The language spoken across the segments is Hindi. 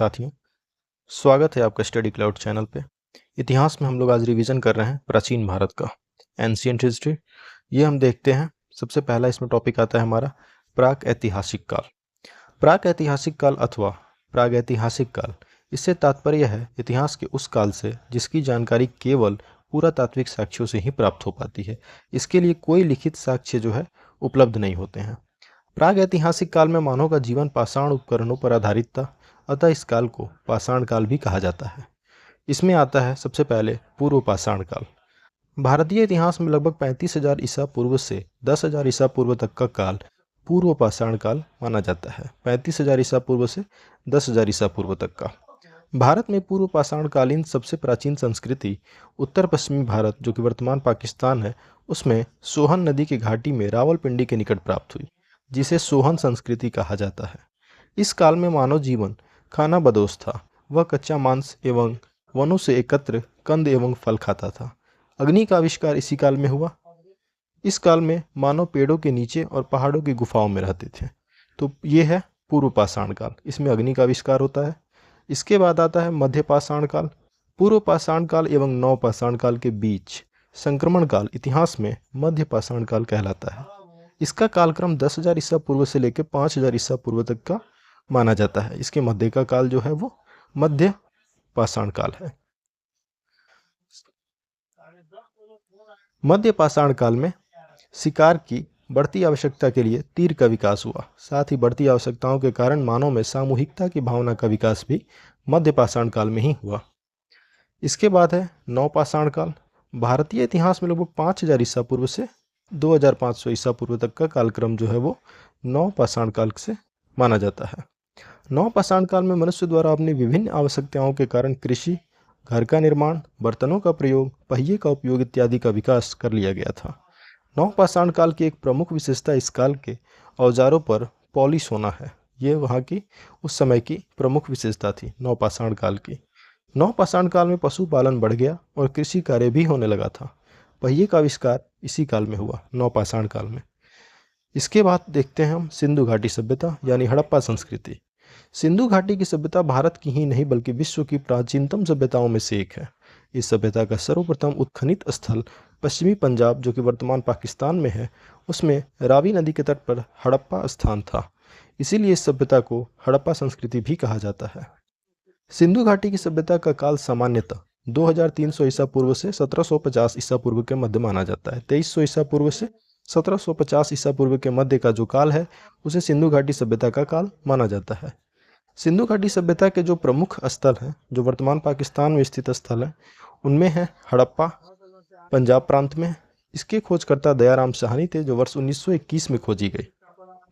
साथियों, स्वागत है आपका स्टडी क्लाउड चैनल पे। इतिहास में हम लोग आज रिवीजन कर रहे हैं प्राचीन भारत का, एंशिएंट हिस्ट्री। ये हम देखते हैं। सबसे पहला इसमें टॉपिक आता है हमारा प्राक ऐतिहासिक काल। प्राक ऐतिहासिक काल अथवा प्रागैतिहासिक काल, इससे तात्पर्य है इतिहास के उस काल से जिसकी जानकारी केवल पुरातात्विक साक्ष्यों से ही प्राप्त हो पाती है। इसके लिए कोई लिखित साक्ष्य जो है उपलब्ध नहीं होते हैं। प्रागैतिहासिक काल में मानव का जीवन पाषाण उपकरणों पर आधारित था, अतः इस काल को पाषाण काल भी कहा जाता है। इसमें आता है सबसे पहले पूर्व पाषाण काल। भारतीय इतिहास में लगभग 35,000 ईसा पूर्व से 10,000 ईसा पूर्व तक का काल पूर्व पाषाण काल माना जाता है। 35,000 ईसा पूर्व से 10,000 ईसा पूर्व तक का। भारत में पूर्व पाषाण कालीन सबसे प्राचीन संस्कृति उत्तर पश्चिमी भारत, जो कि वर्तमान पाकिस्तान है, उसमें सोहन नदी की घाटी में रावलपिंडी के निकट प्राप्त हुई, जिसे सोहन संस्कृति कहा जाता है। इस काल में मानव जीवन खाना बदोश था। वह कच्चा मांस एवं वनों से एकत्र कंद एवं फल खाता था। अग्नि का आविष्कार इसी काल में हुआ। इस काल में मानव पेड़ों के नीचे और पहाड़ों की गुफाओं में रहते थे। तो ये है पूर्व पाषाण काल, इसमें अग्नि का आविष्कार होता है। इसके बाद आता है मध्य पाषाण काल। पूर्व पाषाण काल एवं नव पाषाण काल के बीच संक्रमण काल इतिहास में मध्य पाषाण काल कहलाता है। इसका कालक्रम 10,000 ईसा पूर्व से लेकर 5,000 ईसा पूर्व तक का माना जाता है। इसके मध्य का काल जो है वो मध्य पाषाण काल है। मध्य पाषाण काल में शिकार की बढ़ती आवश्यकता के लिए तीर का विकास हुआ। साथ ही बढ़ती आवश्यकताओं के कारण मानव में सामूहिकता की भावना का विकास भी मध्य पाषाण काल में ही हुआ। इसके बाद है नवपाषाण काल। भारतीय इतिहास में लगभग 5,000 ईसा पूर्व से 2,500 ईसा पूर्व तक का कालक्रम जो है वो नवपाषाण काल से माना जाता है। नवपाषाण काल में मनुष्य द्वारा अपनी विभिन्न आवश्यकताओं के कारण कृषि, घर का निर्माण, बर्तनों का प्रयोग, पहिए का उपयोग इत्यादि का विकास कर लिया गया था। नवपाषाण काल की एक प्रमुख विशेषता इस काल के औजारों पर पॉलिश होना है। ये वहाँ की उस समय की प्रमुख विशेषता थी नवपाषाण काल की। नवपाषाण काल में पशुपालन बढ़ गया और कृषि कार्य भी होने लगा था। पहिए का आविष्कार इसी काल में हुआ, नवपाषाण काल में। इसके बाद देखते हैं हम सिंधु घाटी सभ्यता यानी हड़प्पा संस्कृति। सिंधु घाटी की सभ्यता भारत की ही नहीं बल्कि विश्व की प्राचीनतम सभ्यताओं में से एक है। इस सभ्यता का सर्वप्रथम उत्खनित स्थल पश्चिमी पंजाब, जो कि वर्तमान पाकिस्तान में है, उसमें रावी नदी के तट पर हड़प्पा स्थान था। इसीलिए इस सभ्यता को हड़प्पा संस्कृति भी कहा जाता है। सिंधु घाटी की सभ्यता का काल सामान्यतः 2300 ईसा पूर्व से 1750 ईसा पूर्व के मध्य माना जाता है। 2300 ईसा पूर्व से 1750 ईसा पूर्व के मध्य का जो काल है उसे सिंधु घाटी सभ्यता का काल माना जाता है। सिंधु घाटी सभ्यता के जो प्रमुख स्थल हैं, जो वर्तमान पाकिस्तान में स्थित स्थल हैं, उनमें है हड़प्पा पंजाब प्रांत में। इसके खोजकर्ता दयाराम साहनी थे, जो वर्ष 1921 में खोजी गई।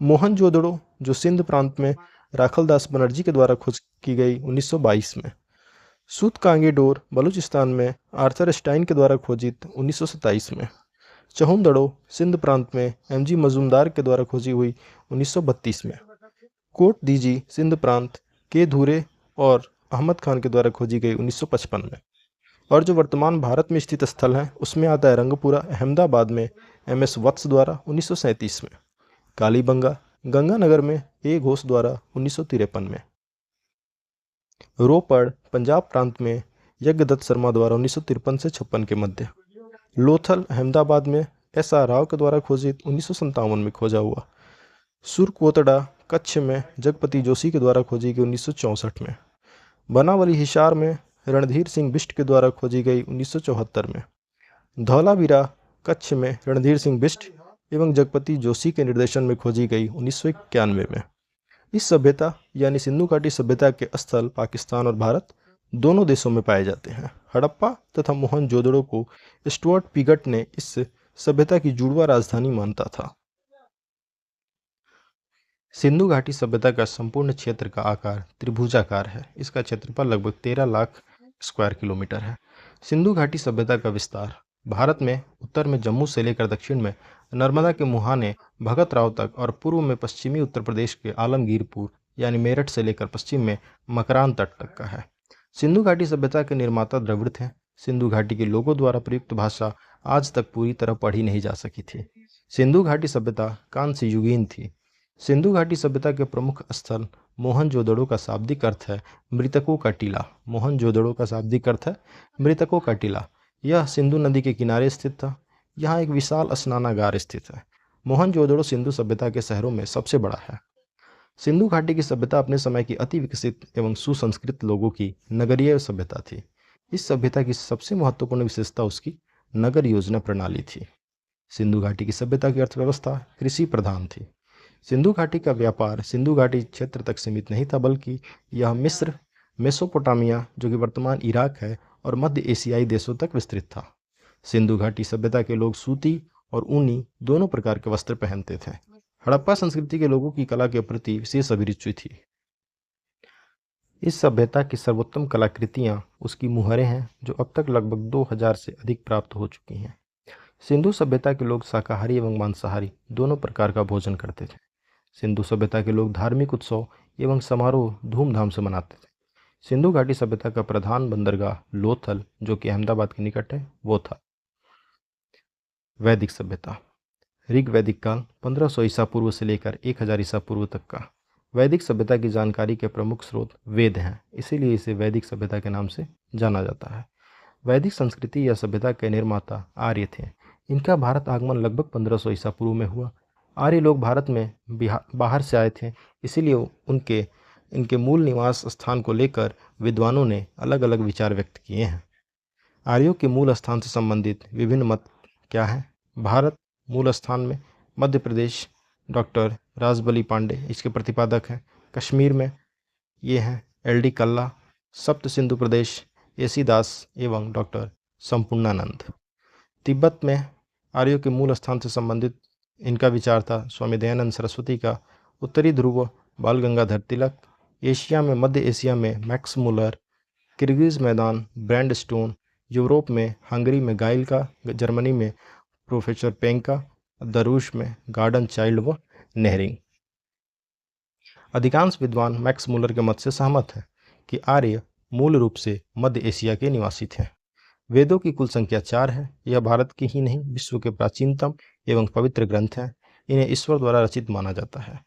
मोहनजोदड़ो, जो सिंध प्रांत में राखलदास बनर्जी के द्वारा खोज की गई 1922 में। सूतकांगेडोर बलूचिस्तान में आर्थर स्टाइन के द्वारा खोजित 1927 में। चहुंदड़ो सिंध प्रांत में एमजी मजूमदार के द्वारा खोजी हुई 1932 में। कोट दीजी सिंध प्रांत के धूरे और अहमद खान के द्वारा खोजी गई 1955 में। और जो वर्तमान भारत में स्थित स्थल है उसमें आता है रंगपुरा अहमदाबाद में एमएस वत्स द्वारा 1937 में। कालीबंगा गंगानगर में ए घोष द्वारा 1953 में। रोपड़ पंजाब प्रांत में यज्ञदत्त शर्मा द्वारा 1953 से 56 के मध्य। लोथल अहमदाबाद में एस आर राव के द्वारा खोजित 1957 में खोजा हुआ। सुरकोतड़ा कच्छ में जगपति जोशी के द्वारा खोजी गई 1964 में। बनावली हिसार में रणधीर सिंह बिष्ट के द्वारा खोजी गई 1974 में। धौलावीरा कच्छ में रणधीर सिंह बिष्ट एवं जगपति जोशी के निर्देशन में खोजी गई 1991 में। इस सभ्यता यानी सिंधु घाटी सभ्यता के स्थल पाकिस्तान और भारत दोनों देशों में पाए जाते हैं। हड़प्पा तथा मोहनजोदड़ो को स्टुअर्ट पिगट ने इस सभ्यता की जुड़वा राजधानी मानता था। सिंधु घाटी सभ्यता का संपूर्ण क्षेत्र का आकार त्रिभुजाकार है। इसका क्षेत्रफल लगभग 13 लाख स्क्वायर किलोमीटर है। सिंधु घाटी सभ्यता का विस्तार भारत में उत्तर में जम्मू से लेकर दक्षिण में नर्मदा के मुहाने भगत राव तक और पूर्व में पश्चिमी उत्तर प्रदेश के आलमगीरपुर यानी मेरठ से लेकर पश्चिम में मकरान तट तक का है। सिंधु घाटी सभ्यता के निर्माता द्रविड़ थे। सिंधु घाटी के लोगों द्वारा प्रयुक्त भाषा आज तक पूरी तरह पढ़ी नहीं जा सकी थी। सिंधु घाटी सभ्यता कांस्य युगीन थी। सिंधु घाटी सभ्यता के प्रमुख स्थल मोहनजोदड़ो का शाब्दिक अर्थ है मृतकों का टीला। मोहनजोदड़ो का शाब्दिक अर्थ है मृतकों का टीला। यह सिंधु नदी के किनारे स्थित था। यहाँ एक विशाल स्नानागार स्थित है। मोहनजोदड़ो सिंधु सभ्यता के शहरों में सबसे बड़ा है। सिंधु घाटी की सभ्यता अपने समय की अति विकसित एवं सुसंस्कृत लोगों की नगरीय सभ्यता थी। इस सभ्यता की सबसे महत्वपूर्ण विशेषता उसकी नगर योजना प्रणाली थी। सिंधु घाटी की सभ्यता की अर्थव्यवस्था कृषि प्रधान थी। सिंधु घाटी का व्यापार सिंधु घाटी क्षेत्र तक सीमित नहीं था, बल्कि यह मिस्र, मेसोपोटामिया जो कि वर्तमान इराक है, और मध्य एशियाई देशों तक विस्तृत था। सिंधु घाटी सभ्यता के लोग सूती और ऊनी दोनों प्रकार के वस्त्र पहनते थे। हड़प्पा संस्कृति के लोगों की कला के प्रति विशेष अभिरुचि थी। इस सभ्यता की सर्वोत्तम कलाकृतियाँ उसकी मुहरें हैं, जो अब तक लगभग 2000 से अधिक प्राप्त हो चुकी हैं। सिंधु सभ्यता के लोग शाकाहारी एवं मांसाहारी दोनों प्रकार का भोजन करते थे। सिंधु सभ्यता के लोग धार्मिक उत्सव एवं समारोह धूमधाम से मनाते थे। सिंधु घाटी सभ्यता का प्रधान बंदरगाह लोथल, जो कि अहमदाबाद के निकट है, वो था। वैदिक सभ्यता। ऋग वैदिक काल 1500 ईसा पूर्व से लेकर 1000 ईसा पूर्व तक का। वैदिक सभ्यता की जानकारी के प्रमुख स्रोत वेद हैं, इसीलिए इसे वैदिक सभ्यता के नाम से जाना जाता है। वैदिक संस्कृति या सभ्यता के निर्माता आर्य थे। इनका भारत आगमन लगभग 1500 ईसा पूर्व में हुआ। आर्य लोग भारत में बाहर से आए थे, इसीलिए इनके मूल निवास स्थान को लेकर विद्वानों ने अलग अलग विचार व्यक्त किए हैं। आर्यों के मूल स्थान से संबंधित विभिन्न मत क्या हैं? भारत मूल स्थान में मध्य प्रदेश डॉक्टर राजबली पांडे इसके प्रतिपादक हैं। कश्मीर में ये हैं LD कल्ला। सप्त सिंधु प्रदेश AC दास एवं डॉक्टर संपूर्णानंद। तिब्बत में आर्यों के मूल स्थान से संबंधित इनका विचार था स्वामी दयानंद सरस्वती का। उत्तरी ध्रुव बाल गंगाधर तिलक। एशिया में मध्य एशिया में मैक्स मुलर। किर्गिज मैदान ब्रैंड स्टोन। यूरोप में हंगरी में गाइल का। जर्मनी में प्रोफेसर पेंका। दरूश में गार्डन चाइल्ड व नेहरिंग। अधिकांश विद्वान मैक्स मुलर के मत से सहमत हैं कि आर्य मूल रूप से मध्य एशिया के निवासी थे। वेदों की कुल संख्या 4 है। यह भारत के ही नहीं विश्व के प्राचीनतम एवं पवित्र ग्रंथ हैं। इन्हें ईश्वर द्वारा रचित माना जाता है।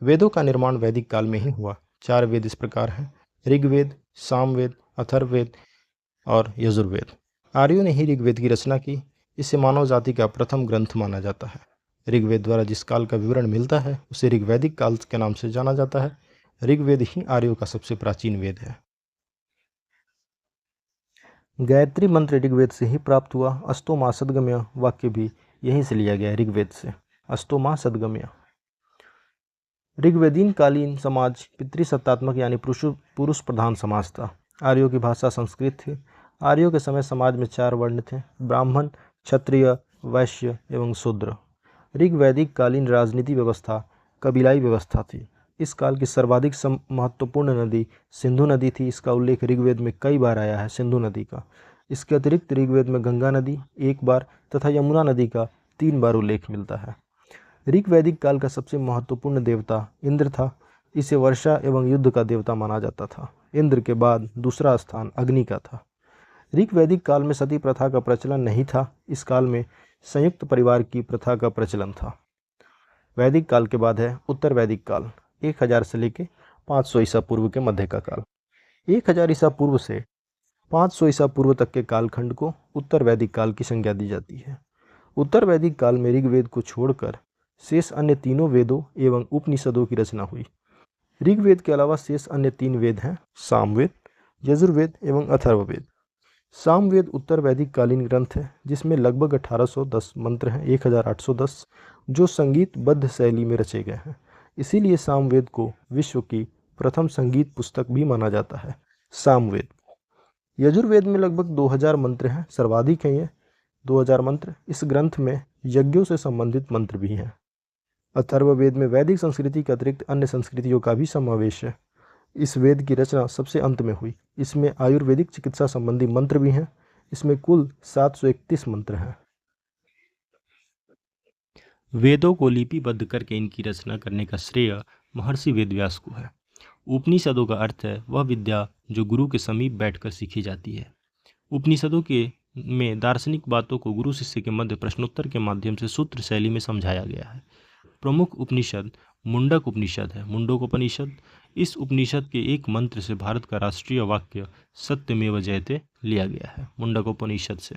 वेदों का निर्माण वैदिक काल में ही हुआ। 4 वेद इस प्रकार हैं: ऋग्वेद, सामवेद, अथर्ववेद और यजुर्वेद। आर्यों ने ही ऋग्वेद की रचना की। इसे मानव जाति का प्रथम ग्रंथ माना जाता है। ऋग्वेद द्वारा जिस काल का विवरण मिलता है उसे ऋग्वैदिक काल के नाम से जाना जाता है। ऋग्वेद ही आर्यों का सबसे प्राचीन वेद है। गायत्री मंत्र ऋग्वेद से ही प्राप्त हुआ। अस्तोमा सद्गम्य वाक्य भी यहीं से लिया गया है, ऋग्वेद से। अस्तोमा सद्गम्य। ऋग्वेदीन कालीन समाज पितृसत्तात्मक यानी पुरुष प्रधान समाज था। आर्यों की भाषा संस्कृत थी। आर्यों के समय समाज में 4 वर्ण थे: ब्राह्मण, क्षत्रिय, वैश्य एवं शूद्र। ऋग्वैदिक कालीन राजनीति व्यवस्था कबीलाई व्यवस्था थी। इस काल की सर्वाधिक महत्वपूर्ण नदी सिंधु नदी थी। इसका उल्लेख ऋग्वेद में कई बार आया है, सिंधु नदी का। इसके अतिरिक्त ऋग्वेद में गंगा नदी 1 बार तथा यमुना नदी का 3 बार उल्लेख मिलता है। ऋग्वैदिक काल का सबसे महत्वपूर्ण देवता इंद्र था। इसे वर्षा एवं युद्ध का देवता माना जाता था। इंद्र के बाद दूसरा स्थान अग्नि का था। ऋग्वैदिक काल में सती प्रथा का प्रचलन नहीं था। इस काल में संयुक्त परिवार की प्रथा का प्रचलन था। वैदिक काल के बाद है उत्तर वैदिक काल, 1000 से लेकर 500 ईसा पूर्व के मध्य का काल। 1000 ईसा पूर्व से 500 ईसा पूर्व तक के कालखंड को उत्तर वैदिक काल की संज्ञा दी जाती है। उत्तर वैदिक काल में ऋग्वेद को छोड़कर शेष अन्य तीनों वेदों एवं उपनिषदों की रचना हुई। ऋग्वेद के अलावा शेष अन्य 3 वेद हैं: सामवेद, यजुर्वेद एवं अथर्ववेद। सामवेद उत्तर वैदिक कालीन ग्रंथ है, जिसमें लगभग 1810 मंत्र हैं, 1810, जो संगीतबद्ध शैली में रचे गए हैं। इसीलिए सामवेद को विश्व की प्रथम संगीत पुस्तक भी माना जाता है। सामवेद। यजुर्वेद में लगभग 2000 मंत्र हैं, सर्वाधिक हैं ये 2000 मंत्र। इस ग्रंथ में यज्ञों से संबंधित मंत्र भी हैं। अथर्ववेद में वैदिक संस्कृति के अतिरिक्त अन्य संस्कृतियों का भी समावेश है। इस वेद की रचना सबसे अंत में हुई। इसमें आयुर्वेदिक चिकित्सा संबंधी मंत्र भी हैं। इसमें कुल 731 मंत्र हैं। वेदों को लिपिबद्ध करके इनकी रचना करने का श्रेय महर्षि वेदव्यास को है। उपनिषदों का अर्थ है वह विद्या जो गुरु के समीप बैठकर सीखी जाती है। उपनिषदों में दार्शनिक बातों को गुरु शिष्य के मध्य प्रश्नोत्तर के माध्यम से सूत्र शैली में समझाया गया है। प्रमुख उपनिषद मुंडक उपनिषद है। मुंडक उपनिषद इस उपनिषद के एक मंत्र से भारत का राष्ट्रीय वाक्य सत्यमेव जयते लिया गया है, मुंडकोपनिषद से।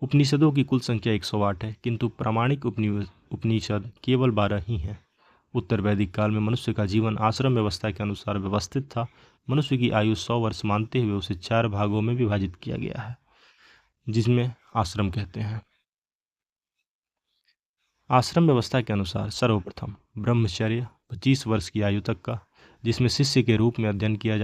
उपनिषदों की कुल संख्या 108 है, किंतु प्रामाणिक उपनिषद केवल 12 ही हैं। उत्तर वैदिक काल में मनुष्य का जीवन आश्रम व्यवस्था के अनुसार व्यवस्थित था। मनुष्य की आयु 100 वर्ष मानते हुए उसे 4 भागों में विभाजित किया गया है, जिसमें आश्रम कहते हैं। आश्रम व्यवस्था के अनुसार सर्वप्रथम ब्रह्मचर्य 25 वर्ष की आयु तक का, जिसमें शिष्य के रूप में अध्ययन किया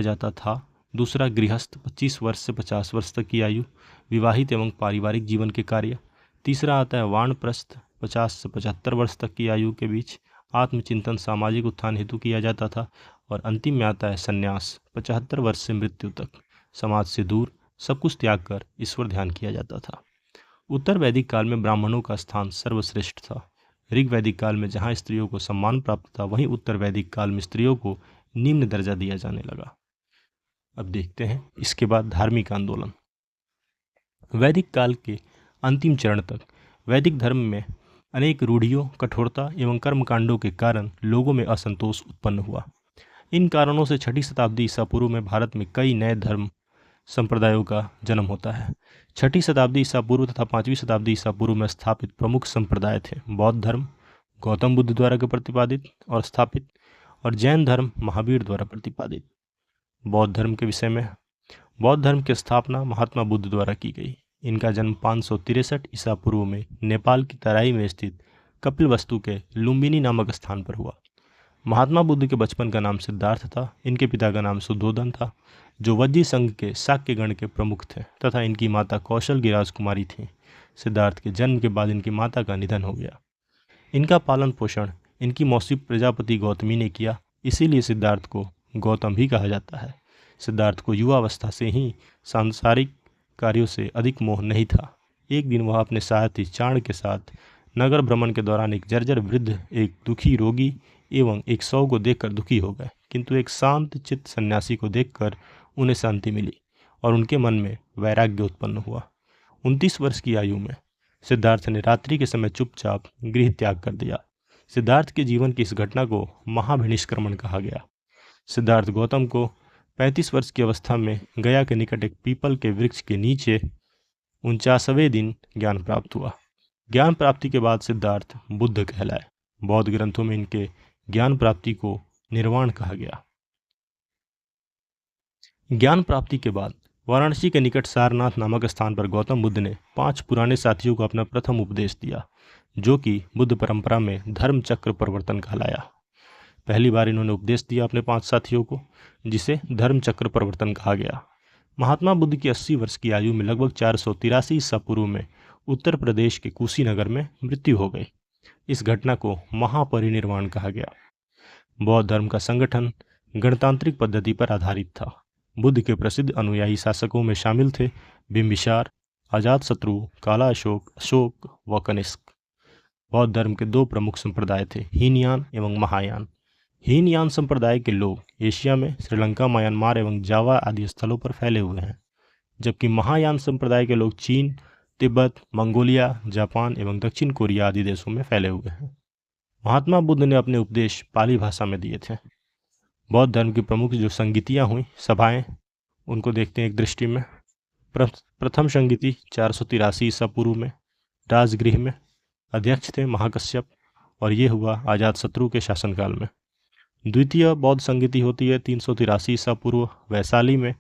जाता था। दूसरा गृहस्थ 25 वर्ष से 50 वर्ष तक की आयु, विवाहित एवं पारिवारिक जीवन के कार्य। तीसरा आता है वानप्रस्थ 50 से 75 वर्ष तक की आयु के बीच आत्मचिंतन सामाजिक उत्थान हेतु किया जाता था। और अंतिम में आता है संन्यास 75 वर्ष से मृत्यु तक, समाज से दूर सब कुछ त्याग कर ईश्वर ध्यान किया जाता था। उत्तर वैदिक काल में ब्राह्मणों का स्थान सर्वश्रेष्ठ था। ऋग वैदिक काल में जहाँ स्त्रियों को सम्मान प्राप्त था, वहीं उत्तर वैदिक काल में स्त्रियों को निम्न दर्जा दिया जाने लगा। अब देखते हैं इसके बाद धार्मिक आंदोलन। वैदिक काल के अंतिम चरण तक वैदिक धर्म में अनेक रूढ़ियों, कठोरता एवं कर्मकांडों के कारण लोगों में असंतोष उत्पन्न हुआ। इन कारणों से 6ठी शताब्दी ईसा पूर्व में भारत में कई नए धर्म संप्रदायों का जन्म होता है। 6ठी शताब्दी ईसा पूर्व तथा 5वीं शताब्दी ईसा पूर्व में स्थापित प्रमुख संप्रदाय थे बौद्ध धर्म, गौतम बुद्ध द्वारा प्रतिपादित और स्थापित, और जैन धर्म महावीर द्वारा प्रतिपादित। बौद्ध धर्म के विषय में, बौद्ध धर्म की स्थापना महात्मा बुद्ध द्वारा की गई। इनका जन्म 563 ईसा पूर्व में नेपाल की तराई में स्थित कपिलवस्तु के लुम्बिनी नामक स्थान पर हुआ। महात्मा बुद्ध के बचपन का नाम सिद्धार्थ था। इनके पिता का नाम सुद्धोधन था, जो वज्जी संघ के शाक्य गण के प्रमुख थे, तथा इनकी माता कौशल की राजकुमारी थी। सिद्धार्थ के जन्म के बाद इनकी माता का निधन हो गया। इनका पालन पोषण इनकी मौसी प्रजापति गौतमी ने किया, इसीलिए सिद्धार्थ को गौतम भी कहा जाता है। सिद्धार्थ को युवावस्था से ही सांसारिक कार्यों से अधिक मोह नहीं था। एक दिन वह अपने साथी चाण के साथ नगर भ्रमण के दौरान एक जर्जर वृद्ध, एक दुखी रोगी एवं एक शव को देखकर दुखी हो गए, किंतु एक शांत चित्त सन्यासी को देखकर उन्हें शांति मिली और उनके मन में वैराग्य उत्पन्न हुआ। 29 वर्ष की आयु में सिद्धार्थ ने रात्रि के समय चुपचाप गृह त्याग कर दिया। सिद्धार्थ के जीवन की इस घटना को महाभिनिष्क्रमण कहा गया। सिद्धार्थ गौतम को 35 वर्ष की अवस्था में गया के निकट एक पीपल के वृक्ष के नीचे 49वें दिन ज्ञान प्राप्त हुआ। ज्ञान प्राप्ति के बाद सिद्धार्थ बुद्ध कहलाए। बौद्ध ग्रंथों में इनके ज्ञान प्राप्ति को निर्वाण कहा गया। ज्ञान प्राप्ति के बाद वाराणसी के निकट सारनाथ नामक स्थान पर गौतम बुद्ध ने 5 पुराने साथियों को अपना प्रथम उपदेश दिया, जो कि बुद्ध परंपरा में धर्म चक्र परिवर्तन कहलाया। पहली बार इन्होंने उपदेश दिया अपने 5 साथियों को, जिसे धर्म चक्र परिवर्तन कहा गया। महात्मा बुद्ध की 80 वर्ष की आयु में लगभग 483 ईसा पूर्व में उत्तर प्रदेश के कुशीनगर में मृत्यु हो गई। इस घटना को महापरिनिर्वाण कहा गया। बौद्ध धर्म का संगठन गणतांत्रिक पद्धति पर आधारित था। बुद्ध के प्रसिद्ध अनुयायी शासकों में शामिल थे बिंबिसार, अजातशत्रु, काला अशोक, अशोक व कनिष्क। बौद्ध धर्म के 2 प्रमुख संप्रदाय थे, हीनयान एवं महायान। हीनयान संप्रदाय के लोग एशिया में श्रीलंका, म्यांमार एवं जावा आदि स्थलों पर फैले हुए हैं, जबकि महायान संप्रदाय के लोग चीन, तिब्बत, मंगोलिया, जापान एवं दक्षिण कोरिया आदि देशों में फैले हुए हैं। महात्मा बुद्ध ने अपने उपदेश पाली भाषा में दिए थे। बौद्ध धर्म की प्रमुख जो संगीतियाँ हुई, सभाएं, उनको देखते हैं एक दृष्टि में। प्रथम संगीति 483 ईसा पूर्व में राजगृह में, अध्यक्ष थे महाकश्यप, और ये हुआ अजातशत्रु के शासनकाल में। द्वितीय बौद्ध संगीति होती है 383 ईसा पूर्व वैशाली में,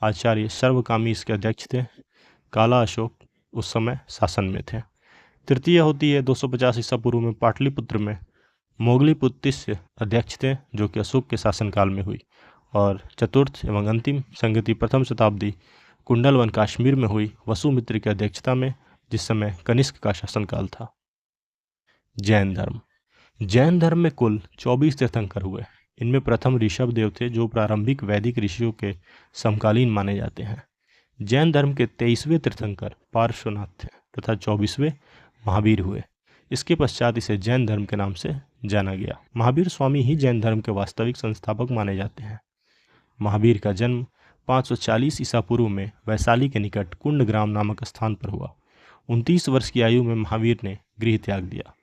आचार्य सर्वकामी इसके अध्यक्ष थे। काला अशोक उस समय शासन में थे। तृतीय होती है 250 ईसा पूर्व में पाटलिपुत्र में, मोगलीपुत्तिस्य अध्यक्ष थे, जो कि अशोक के शासनकाल में हुई। और चतुर्थ एवं अंतिम संगति प्रथम शताब्दी कुंडलवन काश्मीर में हुई, वसुमित्र की अध्यक्षता में, जिस समय कनिष्क का शासनकाल था। जैन धर्म। जैन धर्म में कुल 24 तीर्थंकर हुए। इनमें प्रथम ऋषभ देव थे, जो प्रारंभिक वैदिक ऋषियों के समकालीन माने जाते हैं। जैन धर्म के 23वें तीर्थंकर पार्श्वनाथ थे तथा 24वें महावीर हुए। इसके पश्चात इसे जैन धर्म के नाम से जाना गया। महावीर स्वामी ही जैन धर्म के वास्तविक संस्थापक माने जाते हैं। महावीर का जन्म 540 ईसा पूर्व में वैशाली के निकट कुंडग्राम नामक स्थान पर हुआ। 29 वर्ष की आयु में महावीर ने गृह त्याग दिया।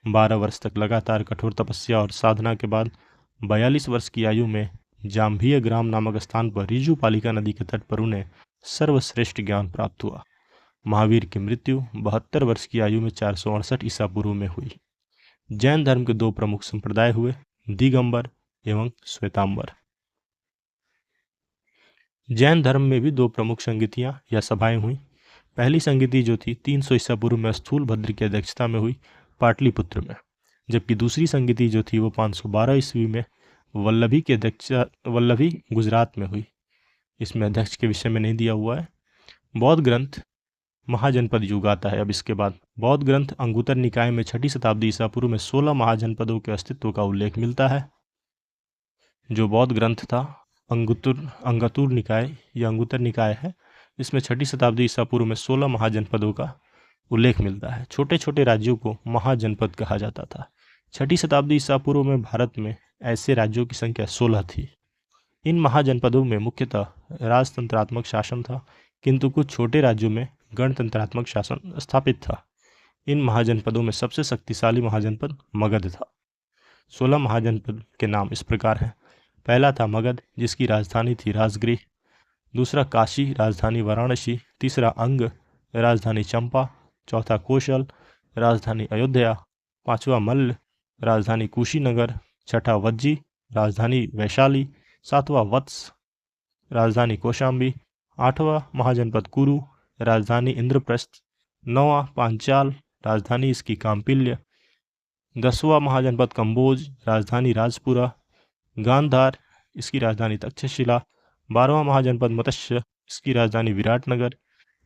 12 वर्ष तक लगातार कठोर तपस्या और साधना के बाद 42 वर्ष की आयु में जाम्भिया ग्राम नामक स्थान पर ऋजुपालिका नदी के तट पर उन्हें सर्वश्रेष्ठ ज्ञान प्राप्त हुआ। महावीर की मृत्यु 72 वर्ष की आयु में 468 ईसा पूर्व में हुई। जैन धर्म के दो प्रमुख संप्रदाय हुए, दिगंबर एवं श्वेतांबर। जैन धर्म में भी दो प्रमुख संगीतियां या सभाएं हुई। पहली संगीति जो थी 300 ईसा पूर्व में स्थूलभद्र की अध्यक्षता में हुई पाटलिपुत्र में, जबकि दूसरी संगीति जो थी वो 512 ईस्वी में वल्लभी गुजरात में हुई। इसमें अध्यक्ष के विषय में नहीं दिया हुआ है। बौद्ध ग्रंथ महाजनपद युग आता है। अब इसके बाद बौद्ध ग्रंथ अंगुतर निकाय में 6ठी शताब्दी ईसा पूर्व में 16 महाजनपदों के अस्तित्व का उल्लेख मिलता है। जो बौद्ध ग्रंथ था अंगुतर निकाय या अंगुतर निकाय है, इसमें 6ठी शताब्दी ईसा पूर्व में 16 महाजनपदों का उल्लेख मिलता है। छोटे छोटे राज्यों को महाजनपद कहा जाता था। 6ठी शताब्दी ईसा पूर्व में भारत में ऐसे राज्यों की संख्या 16 थी। इन महाजनपदों में मुख्यतः राजतंत्रात्मक शासन था, किंतु कुछ छोटे राज्यों में गणतंत्रात्मक शासन स्थापित था। इन महाजनपदों में सबसे शक्तिशाली महाजनपद मगध था। 16 महाजनपद के नाम इस प्रकार हैं। पहला था मगध, जिसकी राजधानी थी राजगृह। दूसरा काशी, राजधानी वाराणसी। तीसरा अंग, राजधानी चंपा। चौथा कौशल, राजधानी अयोध्या। पांचवा मल्ल, राजधानी कुशीनगर। छठा वज्जी, राजधानी वैशाली। सातवां वत्स, राजधानी कौशाम्बी। आठवां महाजनपद कुरु, राजधानी इंद्रप्रस्थ। नौवां पांचाल, राजधानी इसकी काम्पिल्य। 10वां महाजनपद कंबोज, राजधानी राजपुरा। गांधार, इसकी राजधानी तक्षशिला। 12वां महाजनपद मत्स्य, इसकी राजधानी विराटनगर।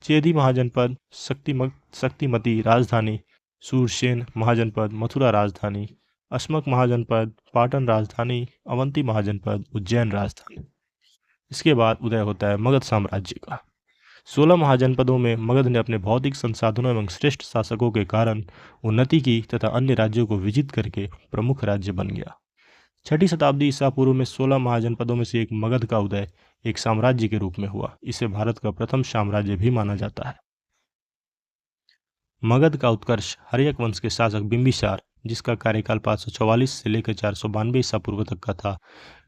चेदी महाजनपद शक्तिमती, राजधानी सूरसेन। महाजनपद मथुरा, राजधानी अस्मक। महाजनपद पाटन, राजधानी अवंती। महाजनपद उज्जैन, राजधानी। इसके बाद उदय होता है मगध साम्राज्य का। 16 महाजनपदों में मगध ने अपने भौतिक संसाधनों एवं श्रेष्ठ शासकों के कारण उन्नति की तथा अन्य राज्यों को विजित करके प्रमुख राज्य बन गया। 6ठी शताब्दी ईसा पूर्व में 16 महाजनपदों में से एक मगध का उदय एक साम्राज्य के रूप में हुआ। इसे भारत का प्रथम साम्राज्य भी माना जाता है। मगध का उत्कर्ष हर्यक वंश के शासक बिंबिसार, जिसका कार्यकाल 544 से लेकर 492 ईसा पूर्व तक का था,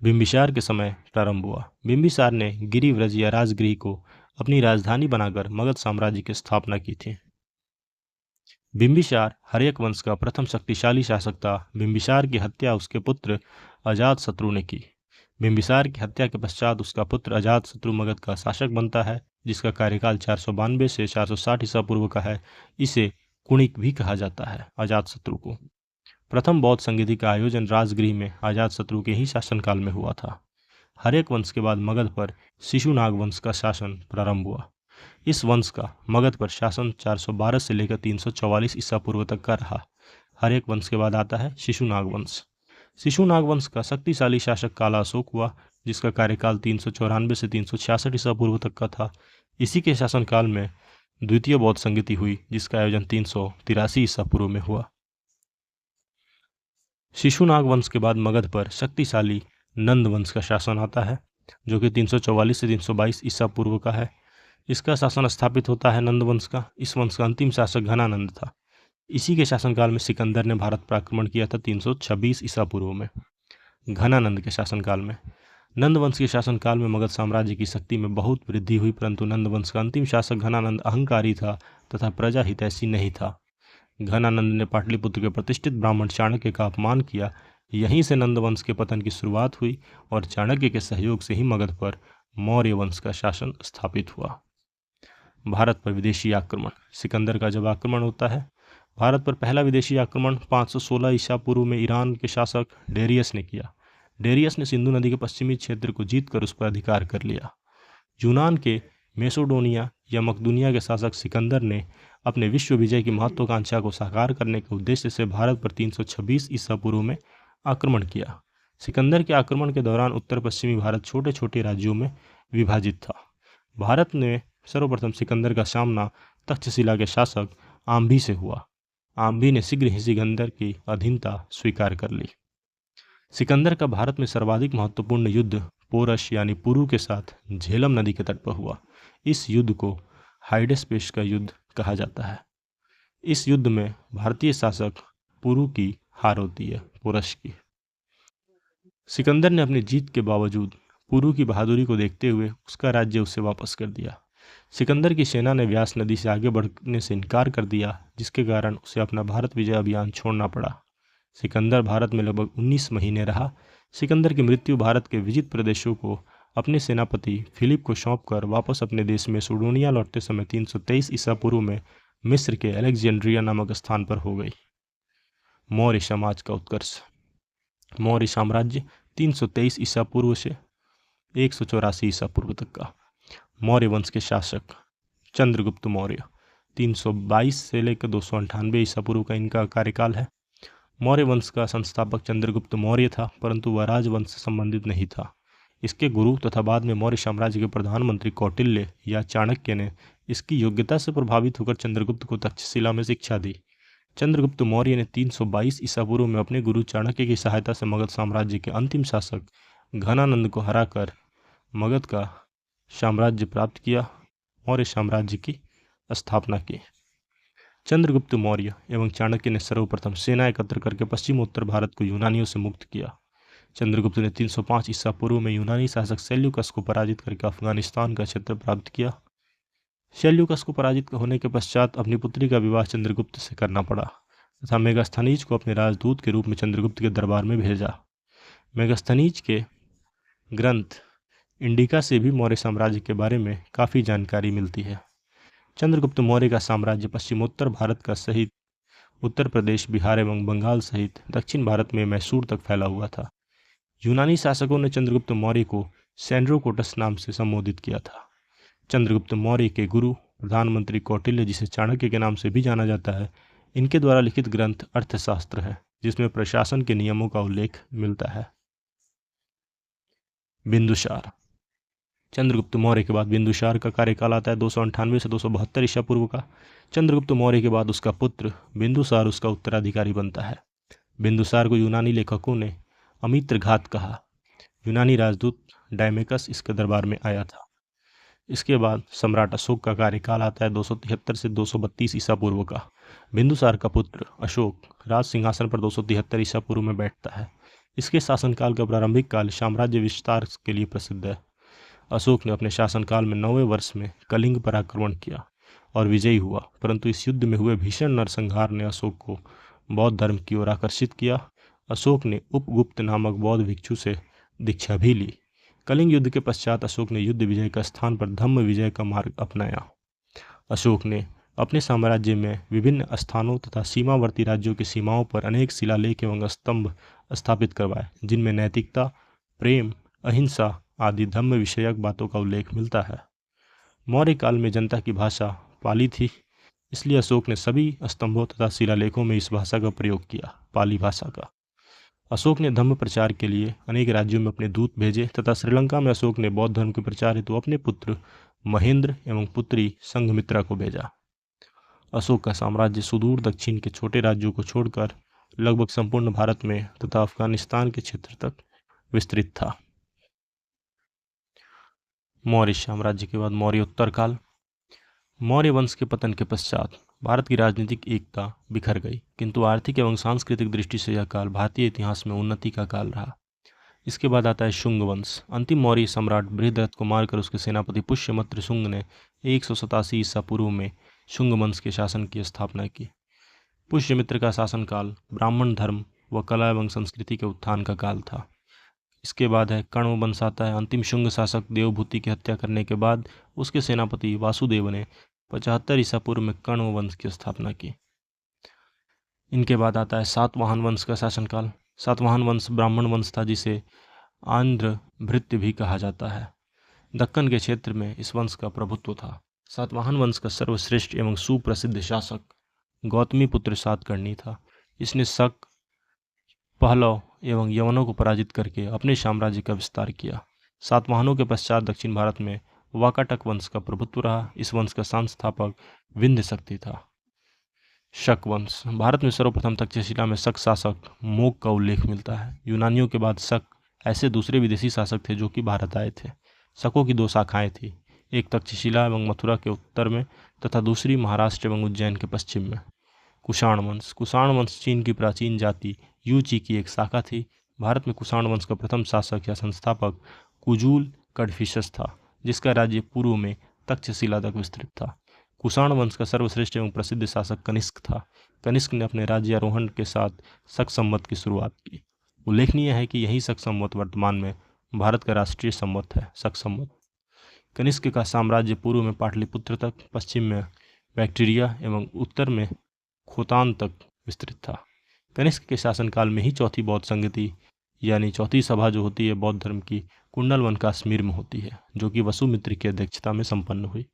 बिंबिसार के समय प्रारंभ हुआ। बिंबिसार ने गिरिव्रज या राजगृह को अपनी राजधानी बनाकर मगध साम्राज्य की स्थापना की थी। बिंबिसार हर्यक वंश का प्रथम शक्तिशाली शासक था। बिंबिसार की हत्या उसके पुत्र अजातशत्रु ने की। बिंबिसार की हत्या के पश्चात उसका पुत्र अजातशत्रु मगध का शासक बनता है, जिसका कार्यकाल 492 से 460 ईसा पूर्व का है। इसे कुणिक भी कहा जाता है। अजातशत्रु को प्रथम बौद्ध संगीति का आयोजन राजगृह में अजातशत्रु के ही शासनकाल में हुआ था। हर्यक वंश के बाद मगध पर शिशुनाग वंश का शासन प्रारंभ हुआ। इस वंश का मगध पर शासन 412 से लेकर 344 ईसा पूर्व तक का रहा। हर्यक वंश के बाद आता है शिशुनाग वंश। शिशुनाग वंश का शक्तिशाली शासक काला अशोक हुआ, जिसका कार्यकाल 394 से 366 ईसा पूर्व तक का था। इसी के शासनकाल में द्वितीय बौद्ध संगीति हुई, जिसका आयोजन 383 ईसा पूर्व में हुआ। शिशुनाग वंश के बाद मगध पर शक्तिशाली नंद वंश का शासन आता है, जो कि 344 से 322 ईसा पूर्व का है। इसका शासन स्थापित होता है नंद वंश का। इस वंश का अंतिम शासक घनानंद था। इसी के शासनकाल में सिकंदर ने भारत पर आक्रमण किया था 326 ईसा पूर्व में। घनानंद के शासनकाल में नंद वंश के शासनकाल में मगध साम्राज्य की शक्ति में बहुत वृद्धि हुई, परंतु नंद वंश का अंतिम शासक घनानंद अहंकारी था तथा प्रजा हितैषी नहीं था। घनानंद ने पाटलिपुत्र के प्रतिष्ठित ब्राह्मण चाणक्य का अपमान किया। यहीं से नंद वंश के पतन की शुरुआत हुई और चाणक्य के सहयोग से ही मगध पर मौर्य वंश का शासन स्थापित हुआ। भारत पर विदेशी आक्रमण। सिकंदर का जब आक्रमण होता है, भारत पर पहला विदेशी आक्रमण 516 ईसा पूर्व में ईरान के शासक डेरियस ने किया। डेरियस ने सिंधु नदी के पश्चिमी क्षेत्र को जीतकर उस पर अधिकार कर लिया। यूनान के मेसोडोनिया या मकदूनिया के शासक सिकंदर ने अपने विश्व विजय की महत्वाकांक्षा को साकार करने के उद्देश्य से भारत पर 326 ईसा पूर्व में आक्रमण किया। सिकंदर के आक्रमण के दौरान उत्तर पश्चिमी भारत छोटे छोटे राज्यों में विभाजित था। भारत ने सर्वप्रथम सिकंदर का सामना तक्षशिला के शासक आम्भी से हुआ। आम्भी ने शीघ्र ही सिकंदर की अधीनता स्वीकार कर ली। सिकंदर का भारत में सर्वाधिक महत्वपूर्ण युद्ध पोरस यानी पुरु के साथ झेलम नदी के तट पर हुआ। इस युद्ध को हाइडेस्पेस का युद्ध कहा जाता है। इस युद्ध में भारतीय शासक पुरु की हार होती है, पुरश की। सिकंदर ने अपनी जीत के बावजूद पुरु की बहादुरी को देखते हुए उसका राज्य उसे वापस कर दिया। सिकंदर की सेना ने व्यास नदी से आगे बढ़ने से इनकार कर दिया, जिसके कारण उसे अपना भारत विजय अभियान छोड़ना पड़ा। सिकंदर भारत में लगभग 19 महीने रहा। सिकंदर की मृत्यु भारत के विजित प्रदेशों को अपने सेनापति फिलिप को सौंपकर वापस अपने देश में सुडोनिया लौटते समय 323 ईसा पूर्व में मिस्र के अलेक्जेंड्रिया नामक स्थान पर हो गई। मौर्य समाज का उत्कर्ष। मौर्य साम्राज्य 323 ईसा पूर्व से 184 ईसा पूर्व तक का। मौर्य वंश के शासक चंद्रगुप्त मौर्य 322 से लेकर 298 ईसा पूर्व का इनका कार्यकाल है। मौर्य वंश का संस्थापक चंद्रगुप्त मौर्य था, परंतु वह राजवंश से संबंधित नहीं था। इसके गुरु तथा बाद में मौर्य साम्राज्य के प्रधानमंत्री कौटिल्य या चाणक्य ने इसकी योग्यता से प्रभावित होकर चंद्रगुप्त को तक्षशिला में शिक्षा दी। चंद्रगुप्त मौर्य ने 322 ईसा पूर्व में अपने गुरु चाणक्य की सहायता से मगध साम्राज्य के अंतिम शासक घनानंद को हराकर मगध का साम्राज्य प्राप्त किया, मौर्य साम्राज्य की स्थापना की। चंद्रगुप्त मौर्य एवं चाणक्य ने सर्वप्रथम सेना एकत्र करके पश्चिम उत्तर भारत को यूनानियों से मुक्त किया। चंद्रगुप्त ने 305 ईसा पूर्व में यूनानी शासक सेल्यूकस को पराजित करके अफगानिस्तान का क्षेत्र प्राप्त किया। सेल्यूकस को पराजित होने के पश्चात अपनी पुत्री का विवाह चंद्रगुप्त से करना पड़ा तथा मेगास्थनीज को अपने राजदूत के रूप में चंद्रगुप्त के दरबार में भेजा। मेगास्थनीज के ग्रंथ इंडिका से भी मौर्य साम्राज्य के बारे में काफ़ी जानकारी मिलती है। चंद्रगुप्त मौर्य का साम्राज्य पश्चिमोत्तर भारत का सहित उत्तर प्रदेश, बिहार एवं बंगाल सहित दक्षिण भारत में मैसूर तक फैला हुआ था। यूनानी शासकों ने चंद्रगुप्त मौर्य को सैंड्रोकोटस नाम से संबोधित किया था। चंद्रगुप्त मौर्य के गुरु प्रधानमंत्री कौटिल्य, जिसे चाणक्य के नाम से भी जाना जाता है, इनके द्वारा लिखित ग्रंथ अर्थशास्त्र है, जिसमें प्रशासन के नियमों का उल्लेख मिलता है। बिंदुसार। चंद्रगुप्त मौर्य के बाद बिंदुसार का कार्यकाल आता है 298 से 272 ईसा पूर्व का। चंद्रगुप्त मौर्य के बाद उसका पुत्र बिंदुसार उसका उत्तराधिकारी बनता है। बिंदुसार को यूनानी लेखकों ने अमित्रघात कहा। यूनानी राजदूत डायमेकस इसके दरबार में आया था। इसके बाद सम्राट अशोक का कार्यकाल आता है 273 से 232 ईसा पूर्व का। बिंदुसार का पुत्र अशोक राज सिंहासन पर 273 ईसा पूर्व में बैठता है। इसके शासनकाल का प्रारंभिक काल साम्राज्य विस्तार के लिए प्रसिद्ध है। अशोक ने अपने शासनकाल में 9वें वर्ष में कलिंग पर आक्रमण किया और विजयी हुआ, परंतु इस युद्ध में हुए भीषण नरसंहार ने अशोक को बौद्ध धर्म की ओर आकर्षित किया। अशोक ने उपगुप्त नामक बौद्ध भिक्षु से दीक्षा भी ली। कलिंग युद्ध के पश्चात अशोक ने युद्ध विजय का स्थान पर धम्म विजय का मार्ग अपनाया। अशोक ने अपने साम्राज्य में विभिन्न स्थानों तथा सीमावर्ती राज्यों की सीमाओं पर अनेक शिलालेख एवं स्तंभ स्थापित करवाए, जिनमें नैतिकता, प्रेम, अहिंसा आदि धम्म विषयक बातों का उल्लेख मिलता है। मौर्य काल में जनता की भाषा पाली थी, इसलिए अशोक ने सभी स्तंभों तथा शिलालेखों में इस भाषा का प्रयोग किया, पाली भाषा का। अशोक ने धम्म प्रचार के लिए अनेक राज्यों में अपने दूत भेजे तथा श्रीलंका में अशोक ने बौद्ध धर्म के प्रचार हेतु अपने पुत्र महेंद्र एवं पुत्री संघमित्रा को भेजा। अशोक का साम्राज्य सुदूर दक्षिण के छोटे राज्यों को छोड़कर लगभग संपूर्ण भारत में तथा अफगानिस्तान के क्षेत्र तक विस्तृत था। मौर्य साम्राज्य के बाद मौर्योत्तर काल। मौर्य वंश के पतन के पश्चात भारत की राजनीतिक एकता बिखर गई, किंतु आर्थिक एवं सांस्कृतिक दृष्टि से यह काल भारतीय इतिहास में उन्नति का काल रहा। इसके बाद आता है शुंग वंश। अंतिम मौर्य सम्राट बृहद्रथ को मारकर उसके सेनापति पुष्यमित्र शुंग ने 187 ईसा पूर्व में शुंग वंश के शासन की स्थापना की। पुष्यमित्र का शासनकाल ब्राह्मण धर्म व कला एवं संस्कृति के उत्थान का काल था। इसके बाद है कण्व वंश आता है। अंतिम शुंग शासक देवभूति की हत्या करने के बाद उसके सेनापति वासुदेव ने 75 ईसा पूर्व में कण्व वंश की स्थापना की। इनके बाद आता है सातवाहन वंश का शासनकाल। सातवाहन वंश ब्राह्मण वंश था, जिसे आंध्र भृत्य भी कहा जाता है। दक्कन के क्षेत्र में इस वंश का प्रभुत्व था। सातवाहन वंश का सर्वश्रेष्ठ एवं सुप्रसिद्ध शासक गौतमी पुत्र सातकर्णी था। इसने शक, पहलव एवं यवनों को पराजित करके अपने साम्राज्य का विस्तार किया। सातवाहनों के पश्चात दक्षिण भारत में वाकाटक वंश का प्रभुत्व रहा। इस वंश का संस्थापक विंध्य शक्ति था। शक वंश। भारत में सर्वप्रथम तक्षशिला में शक शासक मोक का उल्लेख मिलता है। यूनानियों के बाद शक ऐसे दूसरे विदेशी शासक थे जो कि भारत आए थे। शकों की 2 शाखाएं थी, एक तक्षशिला एवं मथुरा के उत्तर में तथा दूसरी महाराष्ट्र एवं उज्जैन के पश्चिम में। कुषाण वंश। कुषाण वंश चीन की प्राचीन जाति यूची की एक शाखा थी। भारत में कुषाण वंश का प्रथम शासक या संस्थापक कुजूल कड़फिशस था, जिसका राज्य पूर्व में तक्षशिला तक विस्तृत था। कुषाण वंश का सर्वश्रेष्ठ एवं प्रसिद्ध शासक कनिष्क था। कनिष्क ने अपने राज्यारोहण के साथ शक संवत की शुरुआत की। उल्लेखनीय है कि यही शक संवत वर्तमान में भारत का राष्ट्रीय संवत है, शक संवत। कनिष्क का साम्राज्य पूर्व में पाटलिपुत्र तक, पश्चिम में बैक्ट्रिया एवं उत्तर में खोतान तक विस्तृत था। कनिष्क के शासनकाल में ही चौथी बौद्ध संगति यानी चौथी सभा जो होती है बौद्ध धर्म की, कुंडलवन कश्मीर में होती है, जो कि वसुमित्र की अध्यक्षता में संपन्न हुई।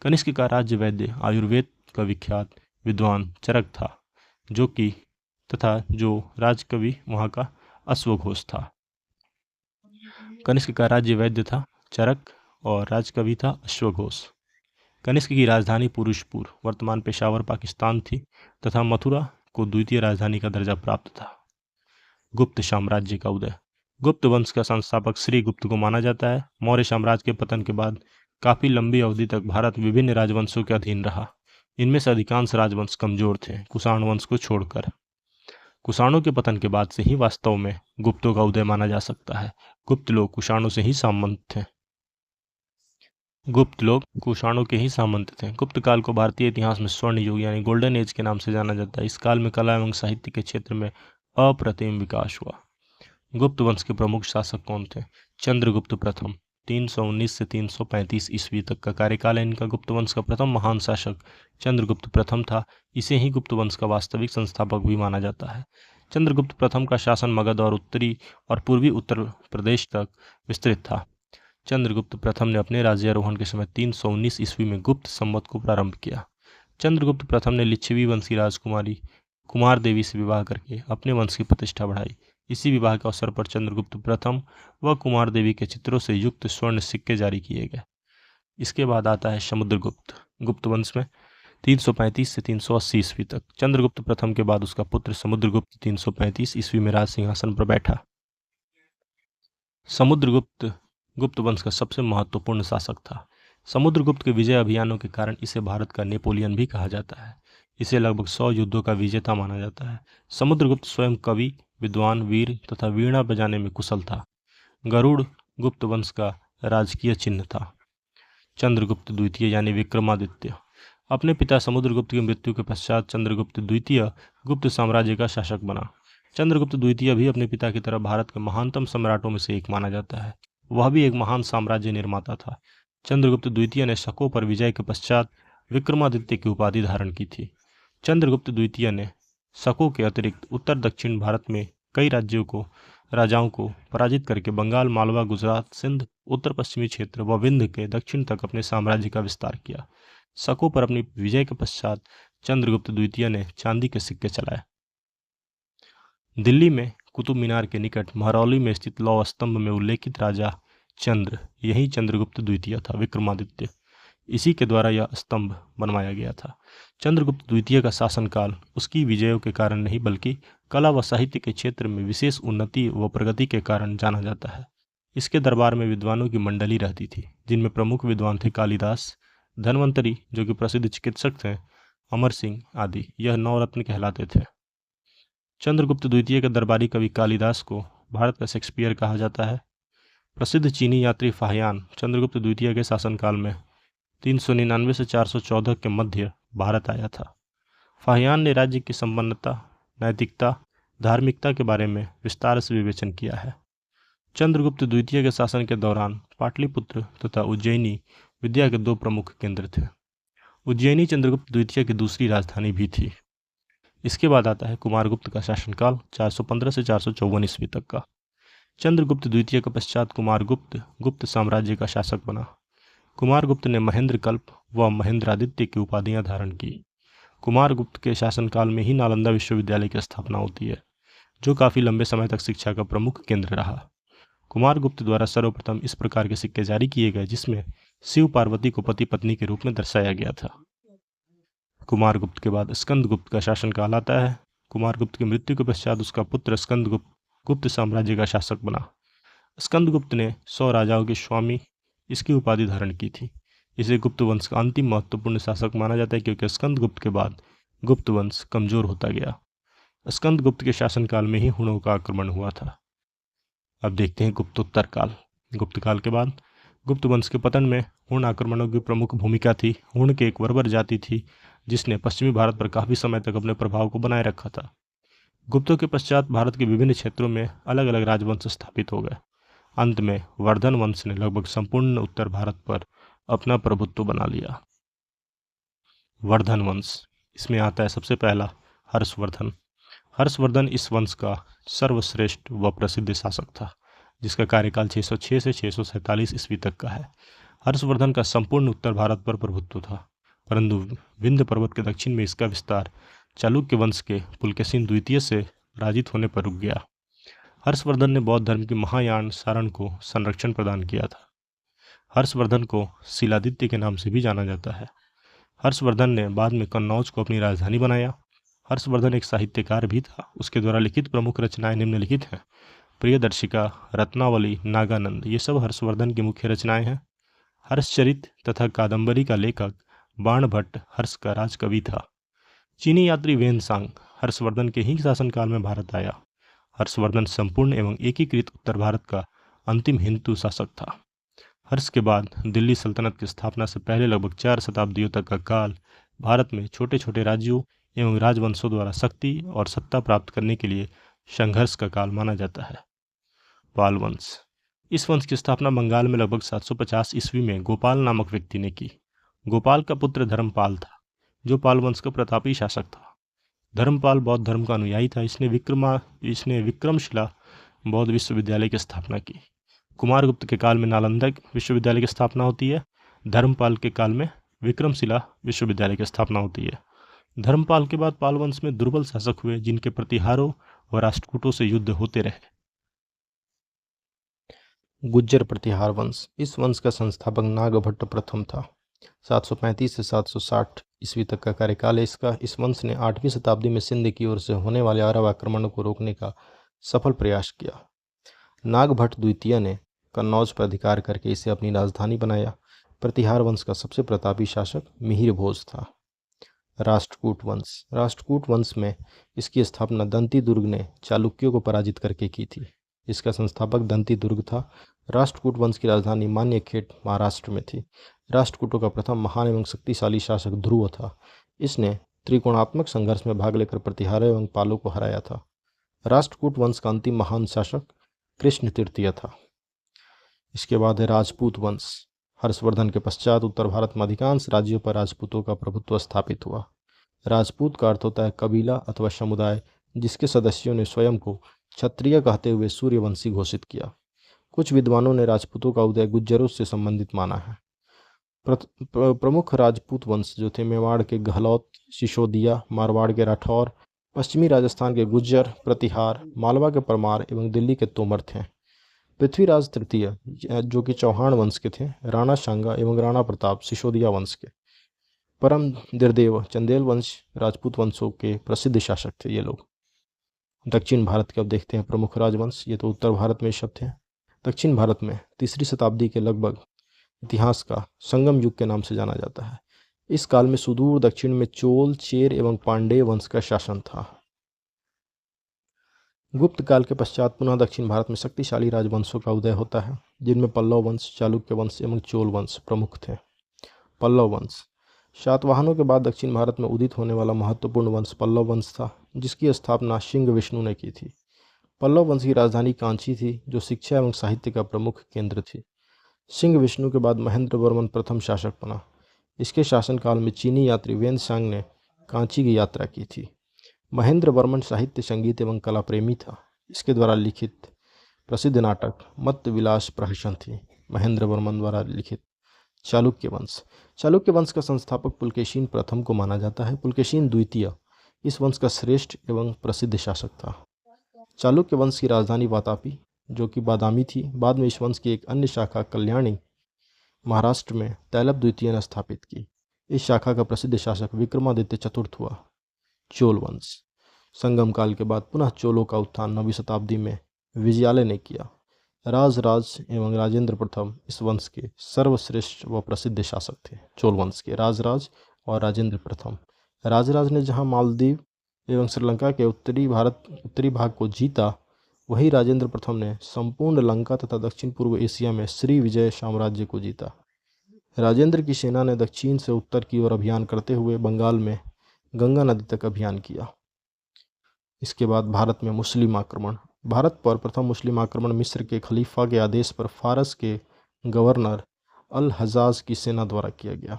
कनिष्क का राज्य वैद्य आयुर्वेद का विख्यात विद्वान चरक था, जो राजकवि वहाँ का अश्वघोष था। कनिष्क का राज्य वैद्य था चरक और राजकवि था अश्वघोष। कनिष्क की राजधानी पुरुषपुर वर्तमान पेशावर पाकिस्तान थी तथा मथुरा को द्वितीय राजधानी का दर्जा प्राप्त था। गुप्त साम्राज्य का उदय। गुप्त वंश का संस्थापक श्री गुप्त को माना जाता है। मौर्य साम्राज्य के पतन के बाद काफी लंबी अवधि तक भारत विभिन्न राजवंशों के अधीन रहा। इनमें से अधिकांश राजवंश कमजोर थे, कुषाण वंश को छोड़कर। कुषाणों के पतन के बाद से ही वास्तव में गुप्तों का उदय माना जा सकता है। गुप्त लोग कुषाणों से ही सामंत थे। कुषाणों के ही सामंत थे। गुप्त काल को भारतीय इतिहास में स्वर्ण युग यानी गोल्डन एज के नाम से जाना जाता है। इस काल में कला एवं साहित्य के क्षेत्र में अप्रतिम विकास हुआ। गुप्त वंश के प्रमुख शासक कौन थे? चंद्रगुप्त प्रथम 319 से 335 ईस्वी तक का कार्यकाल है इनका। गुप्त वंश का प्रथम महान शासक चंद्रगुप्त प्रथम था। इसे ही गुप्त वंश का वास्तविक संस्थापक भी माना जाता है। चंद्रगुप्त प्रथम का शासन मगध और उत्तरी और पूर्वी उत्तर प्रदेश तक विस्तृत था। चंद्रगुप्त प्रथम ने अपने राज्यारोहण के समय 319 ईस्वी में गुप्त संवत को प्रारंभ किया। चंद्रगुप्त प्रथम ने लिच्छवी वंश की राजकुमारी कुमार देवी से विवाह करके अपने वंश की प्रतिष्ठा बढ़ाई। इसी विवाह के अवसर पर चंद्रगुप्त प्रथम व कुमार देवी के चित्रों से युक्त स्वर्ण सिक्के जारी किए गए। इसके बाद आता है समुद्रगुप्त। गुप्त वंश में 335 से 380 ईस्वी तक। चंद्रगुप्त प्रथम के बाद उसका पुत्र समुद्रगुप्त 335 ईस्वी में राज सिंहासन पर बैठा। समुद्रगुप्त गुप्त वंश का सबसे महत्वपूर्ण शासक था। समुद्रगुप्त के विजय अभियानों के कारण इसे भारत का नेपोलियन भी कहा जाता है। इसे लगभग 100 युद्धों का विजेता माना जाता है। समुद्रगुप्त स्वयं कवि, विद्वान, वीर तथा वीणा बजाने में कुशल था। गरुड़ गुप्त वंश का राजकीय चिन्ह था। चंद्रगुप्त द्वितीय यानी विक्रमादित्य। अपने पिता समुद्रगुप्त की मृत्यु के पश्चात चंद्रगुप्त द्वितीय गुप्त साम्राज्य का शासक बना। चंद्रगुप्त द्वितीय भी अपने पिता की तरह भारत के महानतम सम्राटों में से एक माना जाता है। वह भी एक महान साम्राज्य निर्माता था। चंद्रगुप्त द्वितीय ने शकों पर विजय के पश्चात विक्रमादित्य की उपाधि धारण की थी। चंद्रगुप्त द्वितीय ने शकों के अतिरिक्त उत्तर दक्षिण भारत में कई राजाओं को पराजित करके बंगाल, मालवा, गुजरात, सिंध, उत्तर पश्चिमी क्षेत्र व विंध्य के दक्षिण तक अपने साम्राज्य का विस्तार किया। शकों पर अपनी विजय के पश्चात चंद्रगुप्त द्वितीय ने चांदी के सिक्के चलाए। दिल्ली में कुतुब मीनार के निकट महरौली में स्थित लौह स्तंभ में उल्लेखित राजा चंद्र यही चंद्रगुप्त द्वितीय था, विक्रमादित्य। इसी के द्वारा यह स्तंभ बनवाया गया था। चंद्रगुप्त द्वितीय का शासनकाल उसकी विजयों के कारण नहीं बल्कि कला व साहित्य के क्षेत्र में विशेष उन्नति व प्रगति के कारण जाना जाता है। इसके दरबार में विद्वानों की मंडली रहती थी, जिनमें प्रमुख विद्वान थे कालिदास, धन्वंतरी जो कि प्रसिद्ध चिकित्सक थे, अमर सिंह आदि। यह नवरत्न कहलाते थे। चंद्रगुप्त द्वितीय के दरबारी कवि कालिदास को भारत का शेक्सपियर कहा जाता है। प्रसिद्ध चीनी यात्री फाहियान चंद्रगुप्त द्वितीय के शासनकाल में 399 से 414 के मध्य भारत आया था। फाहियान ने राज्य की संपन्नता, नैतिकता, धार्मिकता के बारे में विस्तार से विवेचन किया है। चंद्रगुप्त द्वितीय के शासन के दौरान पाटलिपुत्र तथा उज्जैनी विद्या के दो प्रमुख केंद्र थे। उज्जैनी चंद्रगुप्त द्वितीय की दूसरी राजधानी भी थी। इसके बाद आता है कुमारगुप्त का शासनकाल 415 से 454 ईस्वी तक का। चंद्रगुप्त द्वितीय के पश्चात कुमारगुप्त गुप्त साम्राज्य का शासक बना। कुमारगुप्त ने महेंद्र कल्प व महेंद्रादित्य की उपाधियां धारण की। कुमारगुप्त के शासनकाल में ही नालंदा विश्वविद्यालय की स्थापना होती है, जो काफी लंबे समय तक शिक्षा का प्रमुख केंद्र रहा। कुमारगुप्त द्वारा सर्वप्रथम इस प्रकार के सिक्के जारी किए गए जिसमें शिव पार्वती को पति पत्नी के रूप में दर्शाया गया था। कुमारगुप्त के बाद स्कंदगुप्त का शासनकाल आता है। कुमारगुप्त की मृत्यु के पश्चात उसका पुत्र स्कंदगुप्त गुप्त साम्राज्य का शासक बना। स्कंदगुप्त ने 100 राजाओं के स्वामी इसकी उपाधि धारण की थी। इसे गुप्त वंश का अंतिम महत्वपूर्ण शासक माना जाता है क्योंकि स्कंदगुप्त के बाद गुप्त वंश कमजोर होता गया। स्कंदगुप्त के शासनकाल में ही हुणों का आक्रमण हुआ था। अब देखते हैं गुप्तोत्तर काल। गुप्त काल के बाद गुप्त वंश के पतन में हुण आक्रमणों की प्रमुख भूमिका थी। हुण के एक बर्बर जाति थी जिसने पश्चिमी भारत पर काफी समय तक अपने प्रभाव को बनाए रखा था। गुप्तों के पश्चात भारत के विभिन्न क्षेत्रों में अलग अलग राजवंश स्थापित हो गए। अंत में वर्धन वंश ने लगभग संपूर्ण उत्तर भारत पर अपना प्रभुत्व बना लिया। वर्धन वंश, इसमें आता है सबसे पहला हर्षवर्धन। हर्षवर्धन इस वंश का सर्वश्रेष्ठ व प्रसिद्ध शासक था जिसका कार्यकाल 606 से 647 ईस्वी तक का है। हर्षवर्धन का संपूर्ण उत्तर भारत पर प्रभुत्व था, परंतु विंध्य पर्वत के दक्षिण में इसका विस्तार चालुक्य वंश के पुलकेशिन द्वितीय से पराजित होने पर रुक गया। हर्षवर्धन ने बौद्ध धर्म की महायान सारण को संरक्षण प्रदान किया था। हर्षवर्धन को शिलादित्य के नाम से भी जाना जाता है। हर्षवर्धन ने बाद में कन्नौज को अपनी राजधानी बनाया। हर्षवर्धन एक साहित्यकार भी था। उसके द्वारा लिखित प्रमुख रचनाएं निम्नलिखित हैं। प्रियदर्शिका, रत्नावली, नागानंद, ये सब हर्षवर्धन की मुख्य रचनाएं हैं। हर्षचरित तथा कादंबरी का लेखक बाणभट्ट हर्ष का राजकवि था। चीनी यात्री वेनसांग हर्षवर्धन के ही शासनकाल में भारत आया। हर्षवर्धन संपूर्ण एवं एकीकृत उत्तर भारत का अंतिम हिंदू शासक था। हर्ष के बाद दिल्ली सल्तनत की स्थापना से पहले लगभग 4 शताब्दियों तक का काल भारत में छोटे छोटे राज्यों एवं राजवंशों द्वारा शक्ति और सत्ता प्राप्त करने के लिए संघर्ष का काल माना जाता है। पाल वंश, इस वंश की स्थापना बंगाल में लगभग 750 ईस्वी में गोपाल नामक व्यक्ति ने की। गोपाल का पुत्र धर्मपाल था जो पाल वंश का प्रतापी शासक था। धर्मपाल बौद्ध धर्म का अनुयायी था। इसने विक्रमशिला बौद्ध विश्वविद्यालय की स्थापना की। कुमारगुप्त के काल में नालंदा विश्वविद्यालय की स्थापना होती है। धर्मपाल के काल में विक्रमशिला विश्वविद्यालय की स्थापना होती है। धर्मपाल के बाद पाल वंश में दुर्बल शासक हुए जिनके प्रतिहारों व राष्ट्रकूटों से युद्ध होते रहे। गुज्जर प्रतिहार वंश, इस वंश का संस्थापक नागभट्ट प्रथम था। 735 से 760 ईस्वी तक का कार्यकाल है इसका। इस वंश ने 8वीं शताब्दी में सिंध की ओर से होने वाले अरब आक्रमणों को रोकने का सफल प्रयास किया। नागभट्ट द्वितीय ने कन्नौज पर अधिकार करके इसे अपनी राजधानी बनाया। प्रतिहार वंश का सबसे प्रतापी शासक मिहिर भोज था। राष्ट्रकूट वंश, राष्ट्रकूट वंश में इसकी स्थापना दंती दुर्ग ने चालुक्यों को पराजित करके की थी। इसका संस्थापक दंती दुर्ग था। राष्ट्रकूट वंश की राजधानी मान्यखेट महाराष्ट्र में थी। राष्ट्रकूटों का प्रथम महान एवं शक्तिशाली शासक ध्रुव था। इसने त्रिकोणात्मक संघर्ष में भाग लेकर प्रतिहार एवं पालों को हराया था। राष्ट्रकूट वंश का अंतिम महान शासक कृष्ण तृतीय था। इसके बाद है राजपूत वंश। हर्षवर्धन के पश्चात उत्तर भारत में अधिकांश राज्यों पर राजपूतों का प्रभुत्व स्थापित हुआ। राजपूत का अर्थ होता है कबीला अथवा समुदाय जिसके सदस्यों ने स्वयं को क्षत्रिय कहते हुए सूर्यवंशी घोषित किया। कुछ विद्वानों ने राजपूतों का उदय गुज्जरों से संबंधित माना है। प्रमुख राजपूत वंश जो थे मेवाड़ के गहलौत, सिसोदिया, मारवाड़ के राठौर, पश्चिमी राजस्थान के गुज्जर, प्रतिहार, मालवा के परमार एवं दिल्ली के तोमर थे। पृथ्वीराज तृतीय जो कि चौहान वंश के थे, राणा सांगा एवं राणा प्रताप सिसोदिया वंश के, परम दिरदेव चंदेल वंश राजपूत वंशों के प्रसिद्ध शासक थे ये लोग। दक्षिण भारत के अब देखते हैं प्रमुख राजवंश। ये तो उत्तर भारत में सब थे। दक्षिण भारत में 3री शताब्दी के लगभग इतिहास का संगम युग के नाम से जाना जाता है। इस काल में सुदूर दक्षिण में चोल, चेर एवं पांडेय वंश का शासन था। गुप्त काल के पश्चात पुनः दक्षिण भारत में शक्तिशाली राजवंशों का उदय होता है जिनमें पल्लव वंश, चालुक्य वंश एवं चोल वंश प्रमुख थे। पल्लव वंश, सातवाहनों के बाद दक्षिण भारत में उदित होने वाला महत्वपूर्ण वंश पल्लव वंश था जिसकी स्थापना सिंह विष्णु ने की थी। पल्लव वंश की राजधानी कांची थी जो शिक्षा एवं साहित्य का प्रमुख केंद्र थी। सिंह विष्णु के बाद महेंद्र वर्मन प्रथम शासक बना। इसके शासनकाल में चीनी यात्री वेनसांग ने कांची की यात्रा की थी। महेंद्र वर्मन साहित्य, संगीत एवं कला प्रेमी था। इसके द्वारा लिखित प्रसिद्ध नाटक मत्त विलास प्रहसन थी। महेंद्र वर्मन द्वारा लिखित चालुक्य वंश, चालुक्य वंश का संस्थापक पुलकेशिन प्रथम को माना जाता है। पुलकेशिन द्वितीय इस वंश का श्रेष्ठ एवं प्रसिद्ध शासक था। चालुक्य वंश की राजधानी वातापी जो कि बादामी थी। बाद में इस वंश की एक अन्य शाखा कल्याणी महाराष्ट्र में तैलब द्वितीय ने स्थापित की। इस शाखा का प्रसिद्ध शासक विक्रमादित्य चतुर्थ हुआ। चोल वंश, संगम काल के बाद पुनः चोलों का उत्थान 9वीं शताब्दी में विजयालय ने किया। राज एवं राजेंद्र प्रथम इस वंश के सर्वश्रेष्ठ व प्रसिद्ध शासक थे। चोल वंश के राज और राजेंद्र प्रथम राजराज ने जहां मालदीव एवं श्रीलंका के उत्तरी भाग को जीता, वहीं राजेंद्र प्रथम ने संपूर्ण लंका तथा दक्षिण पूर्व एशिया में श्री विजय साम्राज्य को जीता। राजेंद्र की सेना ने दक्षिण से उत्तर की ओर अभियान करते हुए बंगाल में गंगा नदी तक अभियान किया। इसके बाद भारत में मुस्लिम आक्रमण। भारत पर प्रथम मुस्लिम आक्रमण मिस्र के खलीफा के आदेश पर फारस के गवर्नर अल हज्जाज की सेना द्वारा किया गया।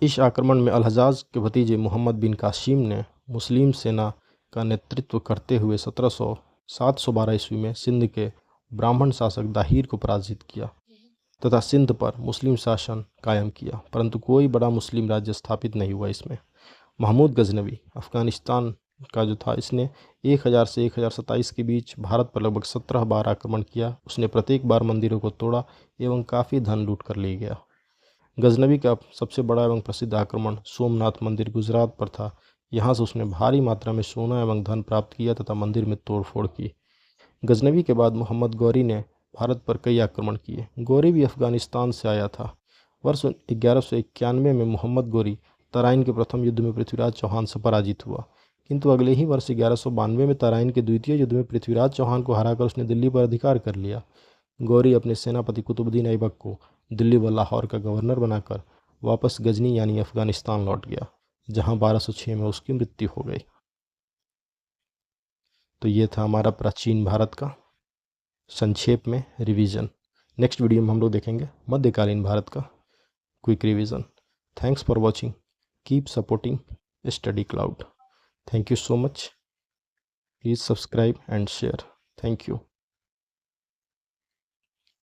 इस आक्रमण में अल हज्जाज के भतीजे मोहम्मद बिन कासिम ने मुस्लिम सेना का नेतृत्व करते हुए 712 ईस्वी में सिंध के ब्राह्मण शासक दाहिर को पराजित किया तथा सिंध पर मुस्लिम शासन कायम किया, परंतु कोई बड़ा मुस्लिम राज्य स्थापित नहीं हुआ। इसमें महमूद गजनवी अफगानिस्तान का जो था, इसने 1000 से 1027 के बीच भारत पर लगभग 17 बार आक्रमण किया। उसने प्रत्येक बार मंदिरों को तोड़ा एवं काफ़ी धन लूट कर ले गया। गजनवी का सबसे बड़ा एवं प्रसिद्ध आक्रमण सोमनाथ मंदिर गुजरात पर था। यहाँ से उसने भारी मात्रा में सोना एवं धन प्राप्त किया तथा मंदिर में तोड़फोड़ की। गजनवी के बाद मोहम्मद गौरी ने भारत पर कई आक्रमण किए। गौरी भी अफगानिस्तान से आया था। वर्ष 1191 में मोहम्मद गौरी तराइन के प्रथम युद्ध में पृथ्वीराज चौहान से पराजित हुआ, किंतु अगले ही वर्ष 1192 में तराइन के द्वितीय युद्ध में पृथ्वीराज चौहान को हराकर उसने दिल्ली पर अधिकार कर लिया। गौरी अपने सेनापति कुतुबुद्दीन ऐबक को दिल्ली व लाहौर का गवर्नर बनाकर वापस गजनी यानी अफगानिस्तान लौट गया, जहां 1206 में उसकी मृत्यु हो गई। तो ये था हमारा प्राचीन भारत का संक्षेप में रिवीजन। नेक्स्ट वीडियो में हम लोग देखेंगे मध्यकालीन भारत का quick revision. Thanks for watching. Keep supporting study cloud. Thank you so much. Please subscribe and share. Thank you.